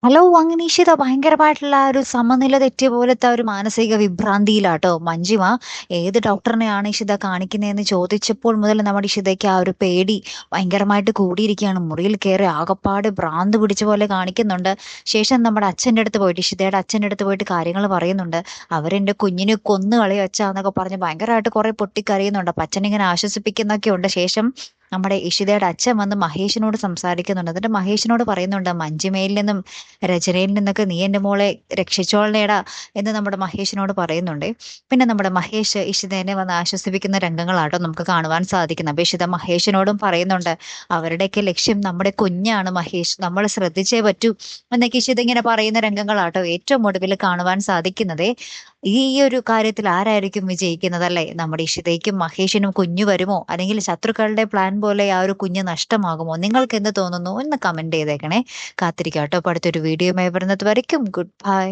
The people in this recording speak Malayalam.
ഹലോ! അങ്ങനെ ഇഷിത ഭയങ്കരമായിട്ടുള്ള ആ ഒരു സമനില തെറ്റിയ പോലത്തെ ആ ഒരു മാനസിക വിഭ്രാന്തിയിലാട്ടോ മഞ്ജിമ. ഏത് ഡോക്ടറിനെയാണ് ഇഷിത കാണിക്കുന്നതെന്ന് ചോദിച്ചപ്പോൾ മുതൽ നമ്മുടെ ഇഷിതയ്ക്ക് ആ ഒരു പേടി ഭയങ്കരമായിട്ട് കൂടിയിരിക്കുകയാണ്. മുറിയിൽ കയറി ആകപ്പാടെ ഭ്രാന്ത് പിടിച്ച പോലെ കാണിക്കുന്നുണ്ട്. ശേഷം നമ്മുടെ അച്ഛൻ്റെ അടുത്ത് പോയിട്ട് ഇഷിതയുടെ അച്ഛൻ്റെ അടുത്ത് പോയിട്ട് കാര്യങ്ങൾ പറയുന്നുണ്ട്. "അവരെന്റെ കുഞ്ഞിനെ കൊന്ന് കളയും അച്ഛാ" എന്നൊക്കെ പറഞ്ഞ് ഭയങ്കരമായിട്ട് കുറെ പൊട്ടിക്കരയുന്നുണ്ട്. അപ്പൊ അച്ഛനിങ്ങനെ ആശ്വസിപ്പിക്കുന്നൊക്കെ ഉണ്ട്. ശേഷം നമ്മുടെ ഇഷിതയുടെ അച്ഛൻ വന്ന് മഹേഷിനോട് സംസാരിക്കുന്നുണ്ട്. എന്നിട്ട് മഹേഷിനോട് പറയുന്നുണ്ട്, "മഞ്ജിമയിൽ നിന്നും രചനയിൽ നിന്നൊക്കെ നീ എൻ്റെ മോളെ രക്ഷിച്ചോളണേടാ" എന്ന് നമ്മുടെ മഹേഷിനോട് പറയുന്നുണ്ട്. പിന്നെ നമ്മുടെ മഹേഷ് ഇഷിതേനെ വന്ന് ആശ്വസിപ്പിക്കുന്ന രംഗങ്ങളാട്ടോ നമുക്ക് കാണുവാൻ സാധിക്കുന്നത്. അപ്പൊ ഇഷിത മഹേഷിനോടും പറയുന്നുണ്ട്, അവരുടെയൊക്കെ ലക്ഷ്യം നമ്മുടെ കുഞ്ഞാണ് മഹേഷ്, നമ്മൾ ശ്രദ്ധിച്ചേ പറ്റൂ എന്നൊക്കെ ഇഷിത ഇങ്ങനെ പറയുന്ന രംഗങ്ങളാട്ടോ ഏറ്റവും ഒടുവിൽ കാണുവാൻ സാധിക്കുന്നത്. ഈ ഒരു കാര്യത്തിൽ ആരായിരിക്കും വിജയിക്കുന്നത് അല്ലേ? നമ്മുടെ ഇഷിതയ്ക്കും മഹേഷിനും കുഞ്ഞു വരുമോ? അല്ലെങ്കിൽ ശത്രുക്കളുടെ പ്ലാൻ പോലെ ആ ഒരു കുഞ്ഞ് നഷ്ടമാകുമോ? നിങ്ങൾക്ക് എന്ത് തോന്നുന്നു? എന്ന് കമന്റ് ചെയ്തേക്കണേ. കാത്തിരിക്കാം ട്ടോ. അപ്പൊ അടുത്തൊരു വീഡിയോയുമായി വരുന്നത് വരയ്ക്കും ഗുഡ് ബൈ.